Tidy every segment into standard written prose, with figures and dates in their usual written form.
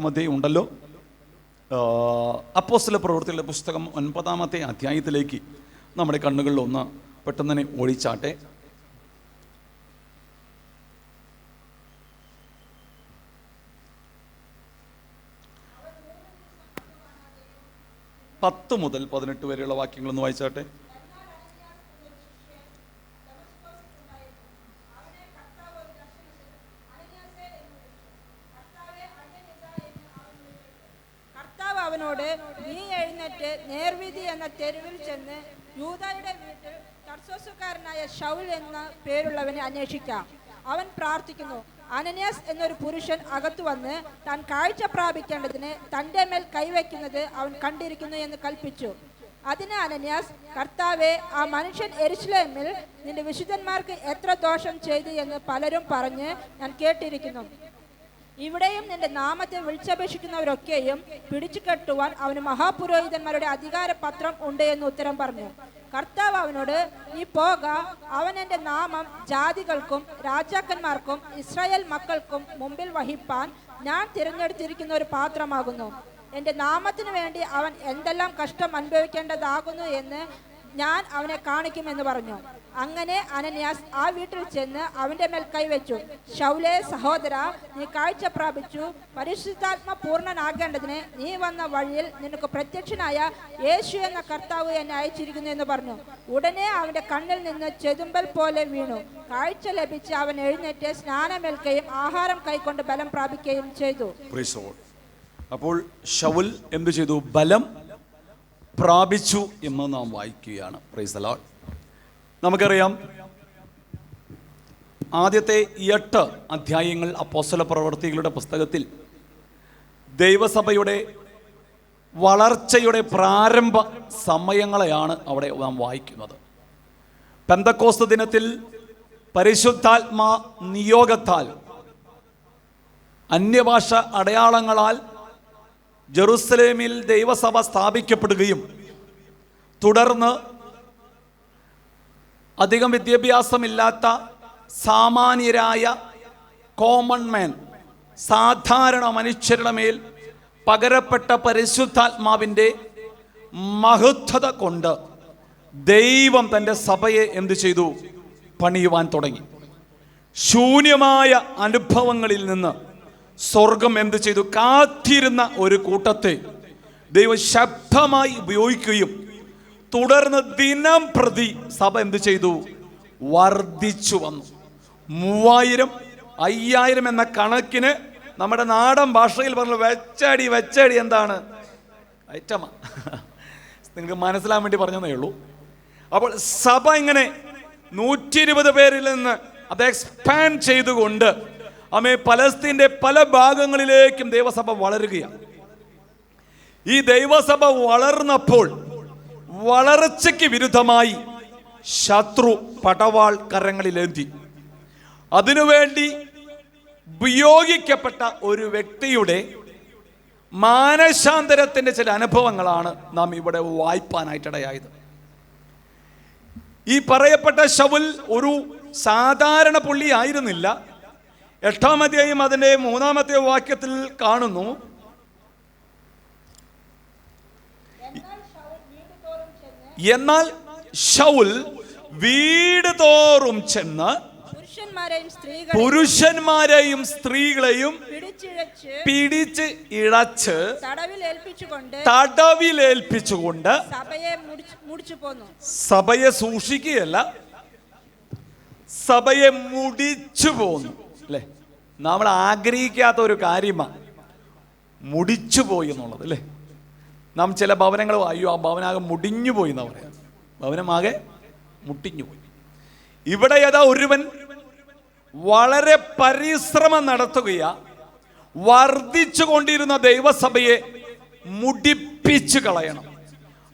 മധ്യേ ഉണ്ടല്ലോ. അപ്പോസ്തല പ്രവൃത്തികളുടെ പുസ്തകം 9-ാമത്തെ അധ്യായത്തിലേക്ക് നമ്മുടെ കണ്ണുകളിൽ ഒന്ന് പെട്ടെന്ന് തന്നെ ഓടിച്ചാട്ടെ. പത്ത് മുതൽ 18 വരെയുള്ള വാക്യങ്ങളൊന്ന് വായിച്ചാട്ടെ. അവനോട്, നീ എഴുന്നേറ്റ് നേർവീതി എന്ന തെരുവിൽ ചെന്ന് യൂദായുടെ വീട്ടിൽ തർസോസുകാരനായ ശൗൽ എന്ന പേരുള്ളവനെ അന്വേഷിക്കാം. അവൻ പ്രാർത്ഥിക്കുന്നു. അനന്യാസ് എന്നൊരു പുരുഷൻ അകത്തു വന്ന് താൻ കാഴ്ച പ്രാപിക്കേണ്ടതിന് തൻ്റെ മേൽ കൈവയ്ക്കുന്നത് അവൻ കണ്ടിരിക്കുന്നു എന്ന് കൽപ്പിച്ചു. അതിന് അനന്യാസ്, കർത്താവേ, ആ മനുഷ്യൻ യെരൂശലേമിൽ നിന്റെ വിശുദ്ധന്മാർക്ക് എത്ര ദോഷം ചെയ്തു എന്ന് പലരും പറഞ്ഞ് ഞാൻ കേട്ടിരിക്കുന്നു. ഇവിടെയും നിന്റെ നാമത്തെ വിളിച്ചപേക്ഷിക്കുന്നവരൊക്കെയും പിടിച്ചു കെട്ടുവാൻ അവന് മഹാപുരോഹിതന്മാരുടെ അധികാരപത്രം ഉണ്ട് എന്ന് ഉത്തരം പറഞ്ഞു. കർത്താവ് അവനോട്, നീ പോക, അവൻ എൻ്റെ നാമം ജാതികൾക്കും രാജാക്കന്മാർക്കും ഇസ്രായേൽ മക്കൾക്കും മുമ്പിൽ വഹിപ്പാൻ ഞാൻ തിരഞ്ഞെടുത്തിരിക്കുന്ന ഒരു പാത്രമാകുന്നു. എൻ്റെ നാമത്തിനു വേണ്ടി അവൻ എന്തെല്ലാം കഷ്ടം അനുഭവിക്കേണ്ടതാകുന്നു എന്ന് ഞാൻ അവനെ കാണിക്കുമെന്ന് പറഞ്ഞു. അങ്ങനെ അനന്യാസ് ആ വീട്ടിൽ ചെന്ന് അവന്റെ മേൽ കൈവച്ചു. ശൗലേ, സഹോദര, നീ കാഴ്ച പ്രാപിച്ചു. പരിശുദ്ധാത്മ പൂർണ്ണനാകേണ്ടതിന് നീ വന്ന വഴിയിൽ നിനക്ക് പ്രത്യക്ഷനായ യേശു എന്ന കർത്താവ് എന്നെ അയച്ചിരിക്കുന്നു എന്ന് പറഞ്ഞു. ഉടനെ അവന്റെ കണ്ണിൽ നിന്ന് ചെതുമ്പൽ പോലെ വീണു. കാഴ്ച ലഭിച്ച് അവൻ എഴുന്നേറ്റ് സ്നാനമേൽക്കുകയും ആഹാരം കൈക്കൊണ്ട് ബലം പ്രാപിക്കുകയും ചെയ്തു. അപ്പോൾ ശൗൽ എന്തു ചെയ്തു? ബലം പ്രാപിച്ചു എന്ന് നാം വായിക്കുകയാണ്. Price the Lord. നമുക്കറിയാം, ആദ്യത്തെ 8 അധ്യായങ്ങൾ അപ്പോസ്തല പ്രവൃത്തികളുടെ പുസ്തകത്തിൽ ദൈവസഭയുടെ വളർച്ചയുടെ പ്രാരംഭ സമയങ്ങളെയാണ് അവിടെ നാം വായിക്കുന്നത്. പെന്തക്കോസ്ത് ദിനത്തിൽ പരിശുദ്ധാത്മാ നിയോഗത്താൽ അന്യഭാഷ അടയാളങ്ങളാൽ ജെറുസലേമിൽ ദൈവസഭ സ്ഥാപിക്കപ്പെടുകയും തുടർന്ന് അധികം വിദ്യാഭ്യാസമില്ലാത്ത സാമാന്യരായ കോമൺ മാൻ, സാധാരണ മനുഷ്യരുടെ മേൽ പകരപ്പെട്ട പരിശുദ്ധാത്മാവിൻ്റെ മഹത്വത കൊണ്ട് ദൈവം തൻ്റെ സഭയെ എന്തു ചെയ്തു? പണിയുവാൻ തുടങ്ങി. ശൂന്യമായ അനുഭവങ്ങളിൽ നിന്ന് സ്വർഗം എന്ത് ചെയ്തു? കാത്തിരുന്ന ഒരു കൂട്ടത്തെ ദൈവം ശബ്ദമായി ഉപയോഗിക്കുകയും തുടർന്ന് ദിനം പ്രതി സഭ എന്ത് ചെയ്തു? വർദ്ധിച്ചു വന്നു. 3000, 5000 എന്ന കണക്കിന് നമ്മുടെ നാടൻ ഭാഷയിൽ പറഞ്ഞ വെച്ചടി എന്താണ്? ഐറ്റമാ. നിങ്ങൾക്ക് മനസ്സിലാൻ വേണ്ടി പറഞ്ഞതേ ഉള്ളൂ. അപ്പോൾ സഭ ഇങ്ങനെ 120 പേരിൽ നിന്ന് അത് എക്സ്പാൻഡ് ചെയ്തുകൊണ്ട് പലസ്തീന്റെ പല ഭാഗങ്ങളിലേക്കും ദൈവസഭ വളരുകയാണ്. ഈ ദൈവസഭ വളർന്നപ്പോൾ വളർച്ചയ്ക്ക് വിരുദ്ധമായി ശത്രു പടവാൾ കരങ്ങളിലേന്തി. അതിനുവേണ്ടി ഉപയോഗിക്കപ്പെട്ട ഒരു വ്യക്തിയുടെ മാനസാന്തരത്തിന്റെ ചില അനുഭവങ്ങളാണ് നാം ഇവിടെ വായിപ്പാനായിട്ടിടയായത്. ഈ പറയപ്പെട്ട ശൗൽ ഒരു സാധാരണ പുള്ളി ആയിരുന്നില്ല. 8-ാം അധ്യായം അതിൻ്റെ 3-ാമത്തെ വാക്യത്തിൽ കാണുന്നു, എന്നാൽ ശൗൽ വീട് തോറും ചെന്ന് പുരുഷന്മാരെയും സ്ത്രീകളെയും പിടിച്ച് ഇഴച്ച് തടവിലേൽപ്പിച്ചുകൊണ്ട് സഭയെ സൂക്ഷിക്കുകയല്ല, സഭയെ മുടിച്ചു പോന്നു. അല്ലേ? നമ്മൾ ആഗ്രഹിക്കാത്ത ഒരു കാര്യമാണ് മുടിച്ചു പോയി എന്നുള്ളത്. അല്ലേ? നാം ചില ഭവനങ്ങൾ, അയ്യോ ആ ഭവനാകെ മുടിഞ്ഞു പോയി എന്നാ പറയാം. ഭവനമാകെ മുട്ടിഞ്ഞു പോയി. ഇവിടെ ഏതാ ഒരുവൻ വളരെ പരിശ്രമം നടത്തുകയാ, വർദ്ധിച്ചു കൊണ്ടിരുന്ന ദൈവസഭയെ മുടിപ്പിച്ചു കളയണം.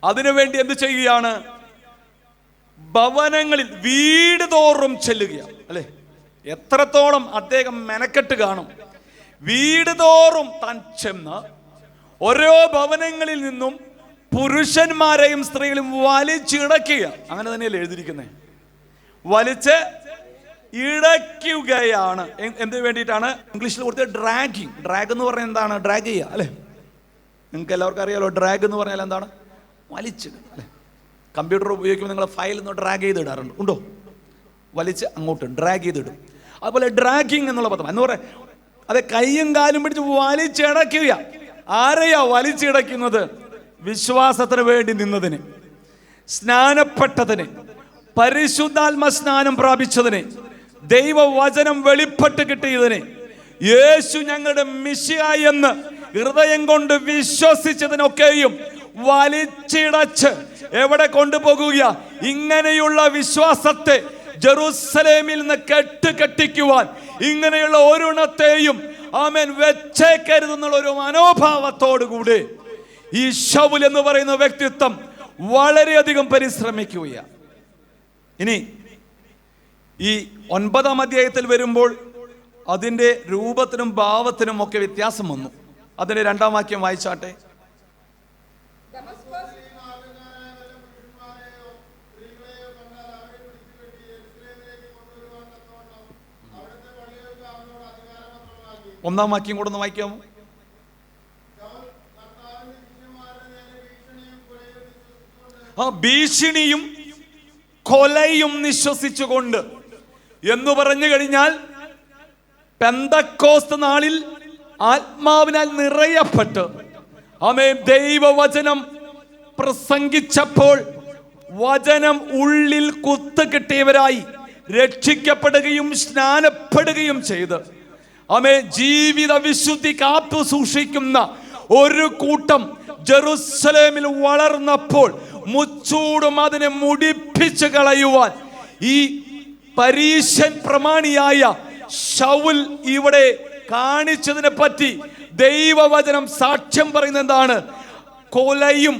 അതിനുവേണ്ടി എന്ത് ചെയ്യുകയാണ്? ഭവനങ്ങളിൽ വീട് തോറും ചെല്ലുകയാണ്. അല്ലെ? എത്രത്തോളം അദ്ദേഹം മെനക്കെട്ട് കാണും. വീട് തോറും താൻ ചെന്ന് ഓരോ ഭവനങ്ങളിൽ നിന്നും പുരുഷന്മാരെയും സ്ത്രീകളെയും വലിച്ചിടക്കുക. അങ്ങനെ തന്നെയല്ലേ എഴുതിയിരിക്കുന്നത്? വലിച്ച് ഇടയ്ക്കുകയാണ്. എന്തിനു വേണ്ടിയിട്ടാണ്? ഇംഗ്ലീഷിൽ കൊടുത്ത ഡ്രാഗിങ്. ഡ്രാഗ് എന്ന് പറഞ്ഞാൽ എന്താണ്? ഡ്രാഗ് ചെയ്യുക അല്ലേ? നിങ്ങൾക്ക് എല്ലാവർക്കും അറിയാലോ ഡ്രാഗ് എന്ന് പറഞ്ഞാൽ എന്താണ്? വലിച്ചിടുക അല്ലേ? കമ്പ്യൂട്ടർ ഉപയോഗിക്കുമ്പോൾ നിങ്ങൾ ഫയൽ ഒന്ന് ഡ്രാഗ് ചെയ്തിടാറുണ്ട്, ഉണ്ടോ? വലിച്ച് അങ്ങോട്ട് ഡ്രാഗ് ചെയ്തിടും. അതുപോലെ ഡ്രാഗിങ് എന്നുള്ള പദം എന്ന് പറയാം, അത് കയ്യും കാലും പിടിച്ച് വലിച്ചിടയ്ക്കുക. ആരെയാ വലിച്ചിടയ്ക്കുന്നത്? വിശ്വാസത്തിന് വേണ്ടി നിന്നതിന്, സ്നാനപ്പെട്ടതിന്, പരിശുദ്ധാത്മ സ്നാനം പ്രാപിച്ചതിന്, ദൈവവചനം വെളിപ്പെട്ട് കിട്ടിയതിന്, യേശു ഞങ്ങളുടെ മിശിഹ എന്ന് ഹൃദയം കൊണ്ട് വിശ്വസിച്ചതിനൊക്കെയും വലിച്ചിടച്ച് എവിടെ കൊണ്ടുപോകുക? ഇങ്ങനെയുള്ള വിശ്വാസത്തെ ജെറുസലേമിൽ നിന്ന് കെട്ടിക്കുവാൻ ഇങ്ങനെയുള്ള ഒരെണ്ണത്തെയും ആമേൻ വെച്ചേക്കരുതെന്നുള്ള ഒരു മനോഭാവത്തോടുകൂടി ഈ ശൗൽ എന്ന് പറയുന്ന വ്യക്തിത്വം വളരെയധികം പരിശ്രമിക്കുകയാണ്. ഇനി ഈ 9-ാം അധ്യായത്തിൽ വരുമ്പോൾ അതിൻ്റെ രൂപത്തിനും ഭാവത്തിനും ഒക്കെ വ്യത്യാസം വന്നു. അതിൻ്റെ 2-ാം വാക്യം വായിച്ചാട്ടെ. ഒന്നാം വാക്യം കൂടെ ഒന്ന് വായിക്കാമോ? ഭീഷണിയും കൊലയും നിശ്വസിച്ചുകൊണ്ട് എന്ന് പറഞ്ഞു കഴിഞ്ഞാൽ പെന്തക്കോസ്ത് നാളിൽ ആത്മാവിനാൽ നിറയപ്പെട്ട് ദൈവവചനം പ്രസംഗിച്ചപ്പോൾ വചനം ഉള്ളിൽ കുത്തു കിട്ടിയവരായി രക്ഷിക്കപ്പെടുകയും സ്നാനപ്പെടുകയും ചെയ്ത് ജീവിത വിശുദ്ധി കാത്തു സൂക്ഷിക്കുന്ന ഒരു കൂട്ടം ജെറുസലേമിൽ വളർന്നപ്പോൾ മുച്ചൂടും അതിനെ മുടിപ്പിച്ചു കളയുവാൻ ഈ പരീശൻ പ്രമാണിയായ ശൗൽ ഇവിടെ കാണിച്ചതിനെ പറ്റി ദൈവവചനം സാക്ഷ്യം പറയുന്നത് എന്താണ്? കൊലയും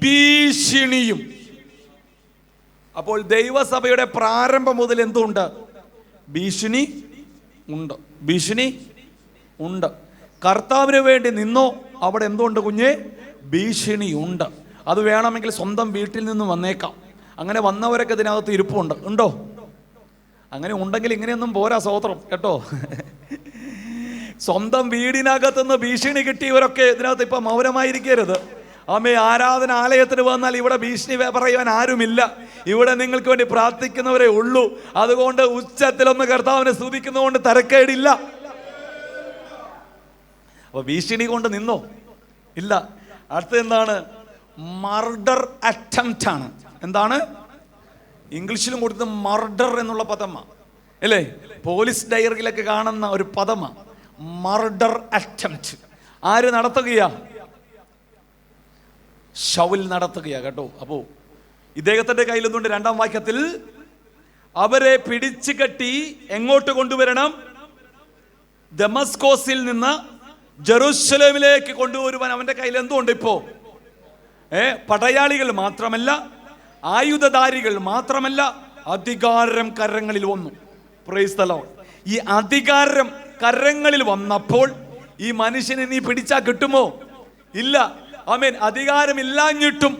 ഭീഷണിയും. അപ്പോൾ ദൈവസഭയുടെ പ്രാരംഭം മുതൽ എന്തുണ്ട്? ഭീഷണി ഉണ്ട്, ഭീഷണി ഉണ്ട്. കർത്താവിന് വേണ്ടി നിന്നോ അവിടെ എന്തുണ്ട് കുഞ്ഞെ? ഭീഷണി ഉണ്ട്. അത് വേണമെങ്കിൽ സ്വന്തം വീട്ടിൽ നിന്ന് വന്നേക്കാം. അങ്ങനെ വന്നവരൊക്കെ ഇതിനകത്ത് ഇരിപ്പുണ്ട്, ഉണ്ടോ? അങ്ങനെ ഉണ്ടെങ്കിൽ ഇങ്ങനെയൊന്നും പോരാ, സ്തോത്രം കേട്ടോ. സ്വന്തം വീടിനകത്തുനിന്ന് ഭീഷണി കിട്ടിയവരൊക്കെ ഇതിനകത്ത് ഇപ്പം മൗനമായിരിക്കരുത്. ആരാധനാലയത്തിന് വന്നാൽ ഇവിടെ ഭീഷണി പറയുവാൻ ആരുമില്ല. ഇവിടെ നിങ്ങൾക്ക് വേണ്ടി പ്രാർത്ഥിക്കുന്നവരേ ഉള്ളൂ. അതുകൊണ്ട് ഉച്ചത്തിലൊന്ന് കർത്താവിനെ സ്തുതിക്കുന്നതുകൊണ്ട് തരക്കേടില്ല. അപ്പൊ ഭീഷണി കൊണ്ട് നിന്നോ? ഇല്ല. അടുത്ത എന്താണ്? മർഡർ അറ്റംപ്റ്റ് ആണ്. എന്താണ്? ഇംഗ്ലീഷിലും കൊടുത്ത് മർഡർ എന്നുള്ള പദമാണ് അല്ലേ? പോലീസ് ഡയറിയിലൊക്കെ കാണുന്ന ഒരു പദമാണ് മർഡർ അറ്റംപ്റ്റ്. ആര് നടത്തുകയാ? ശൗൽ നടത്തുകയാ കേട്ടോ. അപ്പോ ഇദ്ദേഹത്തിന്റെ കയ്യിൽ എന്തുണ്ട്? 2-ാം വാക്യത്തിൽ അവരെ പിടിച്ചു കെട്ടി എങ്ങോട്ട് കൊണ്ടുവരണം? ദമസ്കോസിൽ നിന്ന് ജെറുസലേമിലേക്ക് കൊണ്ടുവരുവാൻ അവന്റെ കയ്യിൽ എന്തുണ്ട്? ഇപ്പോ പടയാളികൾ മാത്രമല്ല, ആയുധധാരികൾ മാത്രമല്ല, അധികാരം കരങ്ങളിൽ വന്നു. Price the Lord. ഈ അധികാരം കരങ്ങളിൽ വന്നപ്പോൾ ഈ മനുഷ്യനെ നീ പിടിച്ചാ കിട്ടുമോ? ഇല്ല. അധികാരമില്ലാഞ്ഞിട്ടും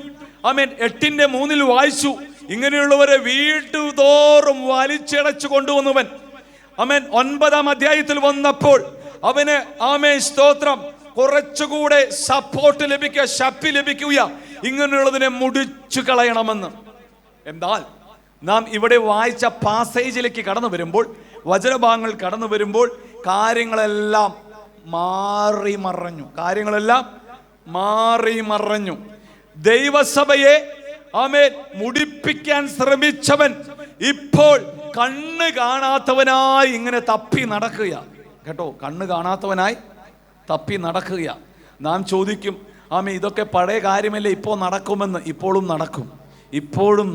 8:3 വായിച്ചു, ഇങ്ങനെയുള്ളവരെ വീട്ടുതോറും വലിച്ചടച്ചു കൊണ്ടുവന്നവൻ 9-ാം അധ്യായത്തിൽ വന്നപ്പോൾ അവന് സ്തോത്രം കുറച്ചുകൂടെ സപ്പോർട്ട് ലഭിക്കുക, ശക്തി ലഭിക്കുക, ഇങ്ങനെയുള്ളതിനെ മുടിച്ചു കളയണമെന്ന്. എന്നാൽ നാം ഇവിടെ വായിച്ച പാസേജിലേക്ക് കടന്നു വരുമ്പോൾ, വചനഭാഗങ്ങൾ കടന്നു വരുമ്പോൾ കാര്യങ്ങളെല്ലാം മാറി മറഞ്ഞു. ദൈവസഭയെ മുടിപ്പിക്കാൻ ശ്രമിച്ചവൻ ഇപ്പോൾ കണ്ണ് കാണാത്തവനായി ഇങ്ങനെ തപ്പി നടക്കുക കേട്ടോ. കണ്ണ് കാണാത്തവനായി തപ്പി നടക്കുക. നാം ചോദിക്കും, ഇതൊക്കെ പഴയ കാര്യമല്ലേ, ഇപ്പോൾ നടക്കുമെന്ന്. ഇപ്പോഴും